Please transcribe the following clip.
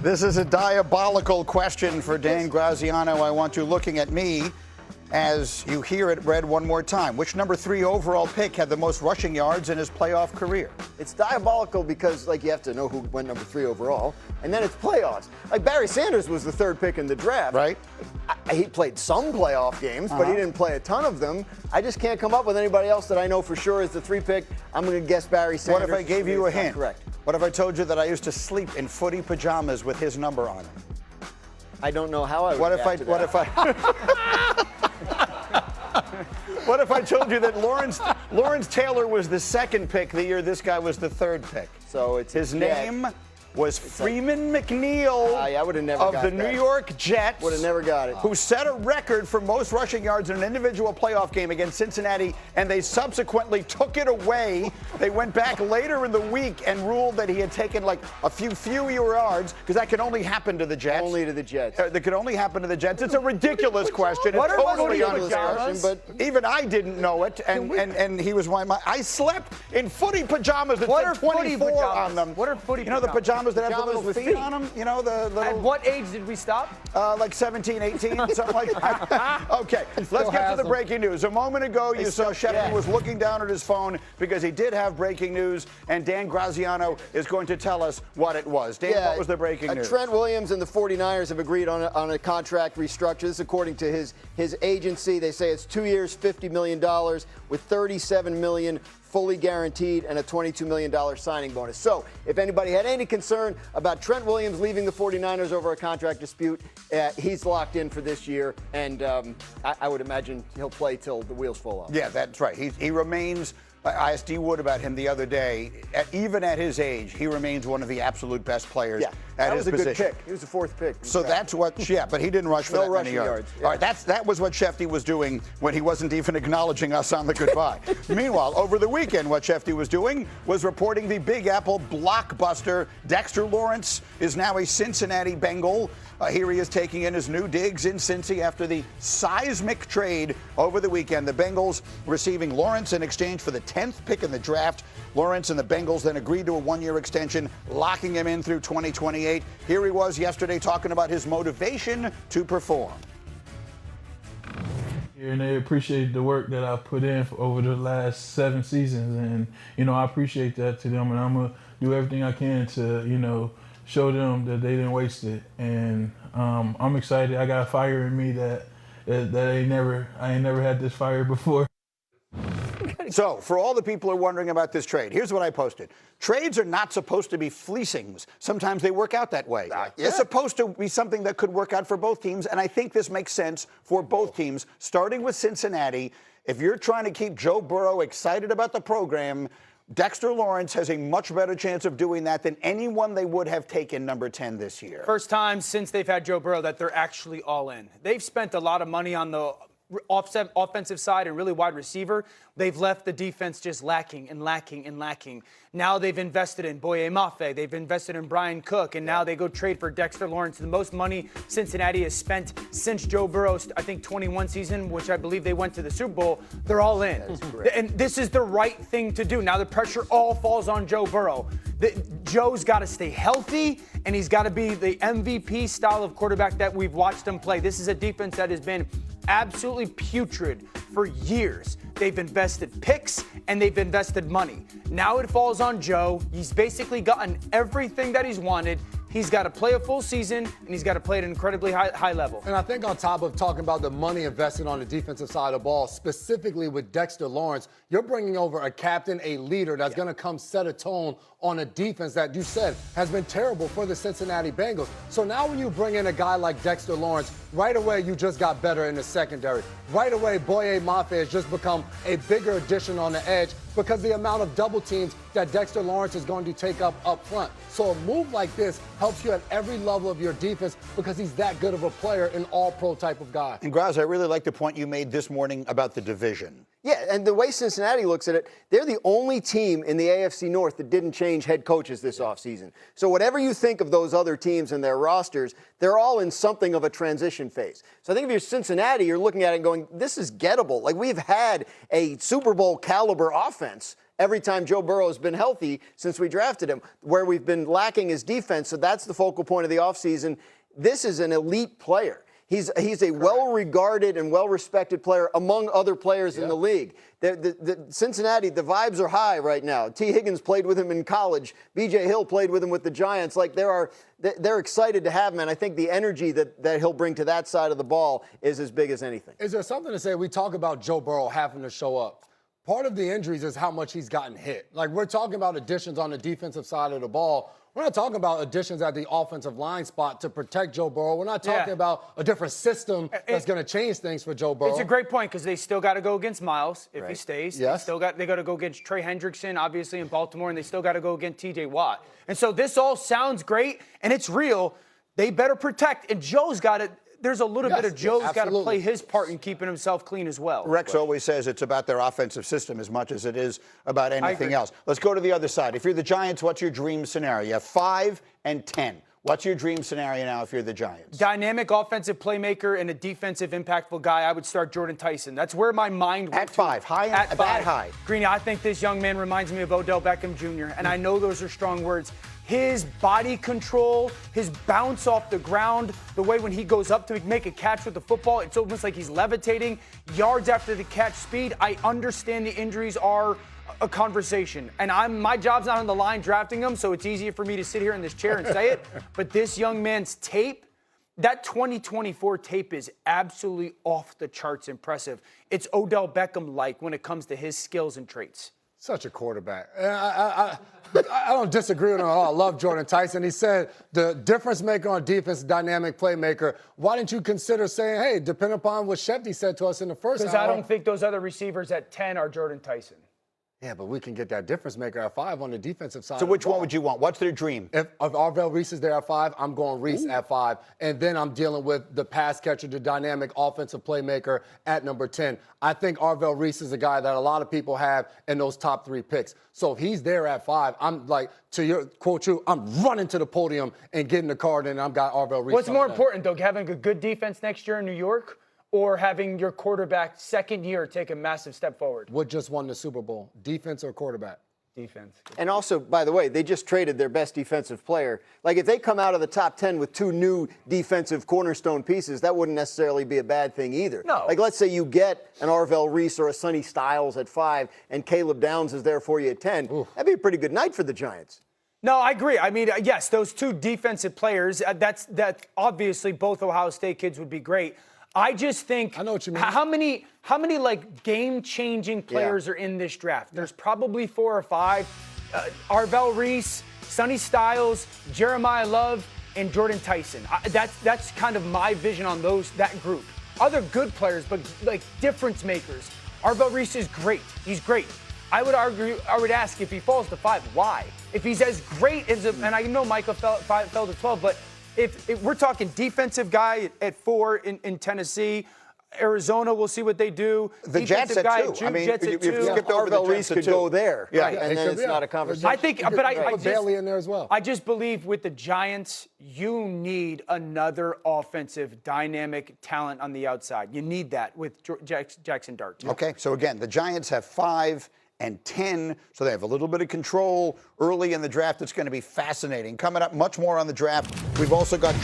This is a diabolical question for Dan Graziano. I want you looking at me as you hear it read one more time. Which number 3 overall pick had the most rushing yards in his playoff career? It's diabolical because, like, you have to know who went number 3 overall, and then it's playoffs. Like, Barry Sanders was the 3rd pick in the draft. Right. He played some playoff games, but he didn't play a ton of them. I just can't come up with anybody else that I know for sure is the 3 pick. I'm going to guess Barry Sanders. What if I gave you a hint? Correct. What if I told you that I used to sleep in footy pajamas with his number on it? I don't know how I would What if I told you that Lawrence Taylor was the 2nd pick the year this guy was the 3rd pick? So it's his name was Freeman McNeil I would have never of got the that. New York Jets. Would have never got it. Who set a record for most rushing yards in an individual playoff game against Cincinnati, and they subsequently took it away. They went back later in the week and ruled that he had taken like a few yards, because that can only happen to the Jets. Only to the Jets. That could only happen to the Jets. It's a ridiculous question. What It's are totally footy unfair. pajamas? But Even I didn't know it, and he was one of my. I slept in footy pajamas that What said are footy 24 pajamas? on them. What are footy You know the pajamas that have the Pajamas little with feet feet. on them? You know, the little. At what age did we stop? Like 17, 18, something like that. Okay, let's get to the breaking news. A moment ago, you saw Shefty was looking down at his phone because he did have breaking news, and Dan Graziano is going to tell us what it was. Dan, what was the breaking news? Trent Williams and the 49ers have agreed on a contract restructure. This is according to his agency. They say it's 2 years, $50 million, with $37 million fully guaranteed and a $22 million signing bonus. So if anybody had any concern about Trent Williams leaving the 49ers over a contract dispute, he's locked in for this year, and I would imagine he'll play till the wheels fall off. Yeah, that's right. He remains. I asked D. Wood about him the other day. Even at his age, he remains one of the absolute best players at his position. That was a good pick. He was the 4th pick. So that's what, but he didn't rush for that many yards. Yeah. All right, that was what Shefty was doing when he wasn't even acknowledging us on the goodbye. Meanwhile, over the weekend, what Shefty was doing was reporting the Big Apple blockbuster. Dexter Lawrence is now a Cincinnati Bengal. Here he is taking in his new digs in Cincy after the seismic trade over the weekend. The Bengals receiving Lawrence in exchange for the 10th pick in the draft. Lawrence and the Bengals then agreed to a 1-year extension, locking him in through 2028. Here he was yesterday talking about his motivation to perform. And they appreciate the work that I've put in over the last 7 seasons. And, I appreciate that to them. And I'm going to do everything I can to, show them that they didn't waste it. And I'm excited. I got a fire in me that I ain't never had this fire before. So, for all the people who are wondering about this trade, here's what I posted. Trades are not supposed to be fleecings. Sometimes they work out that way. It's supposed to be something that could work out for both teams, and I think this makes sense for both teams, starting with Cincinnati. If you're trying to keep Joe Burrow excited about the program, Dexter Lawrence has a much better chance of doing that than anyone they would have taken number 10 this year. First time since they've had Joe Burrow that they're actually all in. They've spent a lot of money on the offensive side and really wide receiver. They've left the defense just lacking. Now they've invested in Boye Mafe. They've invested in Brian Cook. And now they go trade for Dexter Lawrence. The most money Cincinnati has spent since Joe Burrow's, I think, 21 season, which I believe they went to the Super Bowl. They're all in. And this is the right thing to do. Now the pressure all falls on Joe Burrow. Joe's got to stay healthy, and he's got to be the MVP style of quarterback that we've watched him play. This is a defense that has been absolutely putrid for years. They've invested picks and they've invested money. Now it falls on Joe. He's basically gotten everything that he's wanted. He's got to play a full season, and he's got to play at an incredibly high level. And I think on top of talking about the money invested on the defensive side of the ball, specifically with Dexter Lawrence, you're bringing over a captain, a leader that's going to come set a tone on a defense that you said has been terrible for the Cincinnati Bengals. So now when you bring in a guy like Dexter Lawrence, right away you just got better in the secondary. Right away, Boye Mafe has just become a bigger addition on the edge because the amount of double teams that Dexter Lawrence is going to take up front. So a move like this helps you at every level of your defense because he's that good of a player, an all-pro type of guy. And Graz, I really like the point you made this morning about the division. Yeah, and the way Cincinnati looks at it, they're the only team in the AFC North that didn't change head coaches this offseason. So whatever you think of those other teams and their rosters, they're all in something of a transition phase. So I think if you're Cincinnati, you're looking at it and going, this is gettable. Like, we've had a Super Bowl caliber offense every time Joe Burrow has been healthy since we drafted him. Where we've been lacking is defense, so that's the focal point of the offseason. This is an elite player. He's a well-regarded and well-respected player among other players in the league. The Cincinnati, the vibes are high right now. T. Higgins played with him in college. B.J. Hill played with him with the Giants. Like, they're excited to have him, and I think the energy that he'll bring to that side of the ball is as big as anything. Is there something to say? We talk about Joe Burrow having to show up. Part of the injuries is how much he's gotten hit. Like, we're talking about additions on the defensive side of the ball. We're not talking about additions at the offensive line spot to protect Joe Burrow. We're not talking about a different system that's going to change things for Joe Burrow. It's a great point because they still got to go against Miles if he stays. Yes. They got to go against Trey Hendrickson, obviously, in Baltimore, and they still got to go against T.J. Watt. And so this all sounds great, and it's real. They better protect, and Joe's got to. There's a little bit of Joe's got to play his part in keeping himself clean as well. Rex always says it's about their offensive system as much as it is about anything else. Let's go to the other side. If you're the Giants, what's your dream scenario? You have 5 and 10. What's your dream scenario now if you're the Giants? Dynamic offensive playmaker and a defensive impactful guy. I would start Jordan Tyson. That's where my mind went. At 5, high, at that 5. high. Greeny, I think this young man reminds me of Odell Beckham Jr., and I know those are strong words. His body control, his bounce off the ground, the way when he goes up to make a catch with the football, it's almost like he's levitating. Yards after the catch, speed. I understand the injuries are a conversation, and my job's not on the line drafting him, so it's easier for me to sit here in this chair and say it. But this young man's tape, that 2024 tape is absolutely off the charts impressive. It's Odell Beckham-like when it comes to his skills and traits. Such a quarterback. I don't disagree with him at all. I love Jordan Tyson. He said the difference maker on defense, dynamic playmaker. Why didn't you consider saying, hey, depending upon what Shefty said to us in the first hour. Because I don't think those other receivers at 10 are Jordan Tyson. Yeah, but we can get that difference maker at 5 on the defensive side. So which one would you want? What's their dream? If Arvell Reese is there at 5, I'm going Reese at 5. And then I'm dealing with the pass catcher, the dynamic offensive playmaker at number 10. I think Arvell Reese is a guy that a lot of people have in those top 3 picks. So if he's there at 5, I'm like, to your quote, I'm running to the podium and getting the card, and I've got Arvell Reese. What's more important, though, having a good defense next year in New York, or having your quarterback second year take a massive step forward? What just won the Super Bowl, defense or quarterback? Defense. And also, by the way, they just traded their best defensive player. Like, if they come out of the top 10 with 2 new defensive cornerstone pieces, that wouldn't necessarily be a bad thing either. No. Like, let's say you get an Arvell Reese or a Sonny Styles at 5, and Caleb Downs is there for you at 10. That'd be a pretty good night for the Giants. No, I agree. I mean, yes, those 2 defensive players, that's obviously both Ohio State kids would be great. I just think, I know what you mean. How many like game-changing players are in this draft? There's probably 4 or 5. Arvell Reese, Sonny Styles, Jeremiah Love, and Jordan Tyson. That's kind of my vision on that group. Other good players, but like difference makers. Arvell Reese is great. He's great. I would ask if he falls to 5, why? If he's as great as, and I know Michael fell to 12, but if we're talking defensive guy at 4 in Tennessee, Arizona, we'll see what they do. The Jets at 2. I mean, Jets at 2. you skipped over the Arvell Reese Jets at could 2. go there, Yeah. and then it's not a conversation. I think, but I put just, Bailey in there as well. I just believe with the Giants, you need another offensive, dynamic talent on the outside. You need that with Jackson Dart. Okay, so again, the Giants have 5 and 10, so they have a little bit of control early in the draft. It's going to be fascinating. Coming up, much more on the draft. We've also got